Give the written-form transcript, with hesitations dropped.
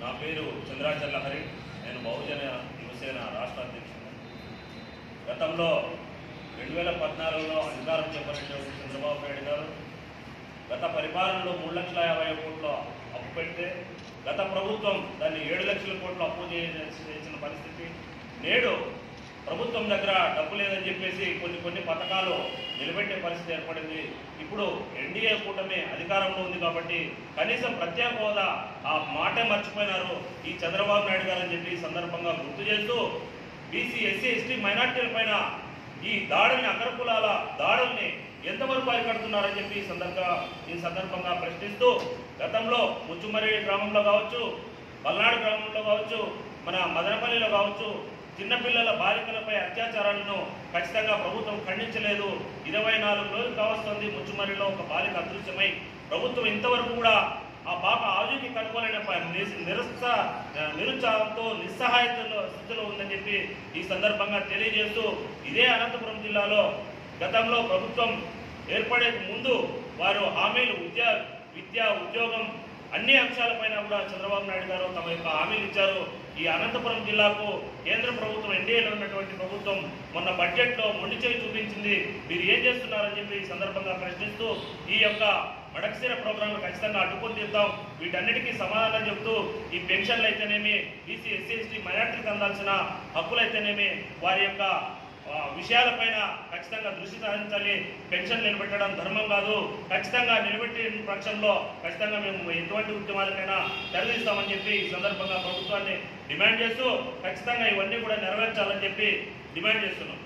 నా పేరు చంద్రాచల్ లహరి. నేను బహుజన యువసేన రాష్ట్ర అధ్యక్షుడు. గతంలో 2014లో అధికారం చేపట్టిన చంద్రబాబు నాయుడు గారు గత పరిపాలనలో 3,50,000 కోట్ల అప్పు పెడితే గత ప్రభుత్వం దాన్ని 7 లక్షల కోట్ల అప్పు చేసిన పరిస్థితి. నేడు ప్రభుత్వం దగ్గర డబ్బు లేదని చెప్పేసి కొన్ని పథకాలు నిలబెట్టే పరిస్థితి ఏర్పడింది. ఇప్పుడు ఎన్డీఏ కూటమి అధికారంలో ఉంది కాబట్టి కనీసం ప్రత్యేక హోదా ఆ మాటే మర్చిపోయినారు ఈ చంద్రబాబు నాయుడు గారు అని చెప్పి సందర్భంగా గుర్తు చేస్తూ బీసీ, ఎస్సీ, ఎస్టీ మైనార్టీల పైన ఈ దాడుల్ని, అగ్రకులాల దాడుల్ని ఎంతవరకు అరికడుతున్నారని చెప్పి ఈ సందర్భంగా ప్రశ్నిస్తూ గతంలో ముచ్చుమర్రి గ్రామంలో కావచ్చు, పల్నాడు గ్రామంలో కావచ్చు, మన మదనపల్లిలో కావచ్చు చిన్నపిల్లల బాలికలపై అత్యాచారాలను ఖచ్చితంగా ప్రభుత్వం ఖండించలేదు. 24 రోజులు కావస్తుంది ముచ్చుమర్రిలో ఒక బాలిక అదృశ్యమై. ప్రభుత్వం ఇంతవరకు కూడా ఆ పాప ఆజుకి కనుగొనలేని నిరుత్సాహంతో నిస్సహాయ స్థితిలో ఉందని చెప్పి ఈ సందర్భంగా తెలియజేస్తూ ఇదే అనంతపురం జిల్లాలో గతంలో ప్రభుత్వం ఏర్పడే ముందు వారు హామీలు విద్య, ఉద్యోగం అన్ని అంశాలపైన కూడా చంద్రబాబు నాయుడు గారు తమ యొక్క హామీలు ఇచ్చారు. ఈ అనంతపురం జిల్లాకు కేంద్ర ప్రభుత్వం, ఎన్డీఏలో ఉన్నటువంటి ప్రభుత్వం మొన్న బడ్జెట్లో మొండి చేయి చూపించింది. మీరు ఏం చేస్తున్నారని చెప్పి ఈ సందర్భంగా ప్రశ్నిస్తూ ఈ యొక్క మడకశిర ప్రోగ్రాంలు ఖచ్చితంగా అడ్డుకొని తీద్దాం, వీటన్నిటికీ సమాధానం చెబుతూ ఈ పెన్షన్లు అయితేనేమి, బీసీ, ఎస్సీ, ఎస్టీ మైనార్టీలకు అందాల్సిన హక్కులు అయితేనేమి వారి యొక్క విషయాలపైన ఖచ్చితంగా దృష్టి సారించాలి. పెన్షన్ నిలబెట్టడం ధర్మం కాదు. ఖచ్చితంగా నిలబెట్టిన పక్షంలో ఖచ్చితంగా మేము ఎటువంటి ఉద్యమాలకైనా తెరదీస్తామని చెప్పి ఈ సందర్భంగా ప్రభుత్వాన్ని డిమాండ్ చేస్తూ ఖచ్చితంగా ఇవన్నీ కూడా నెరవేర్చాలని చెప్పి డిమాండ్ చేస్తున్నాం.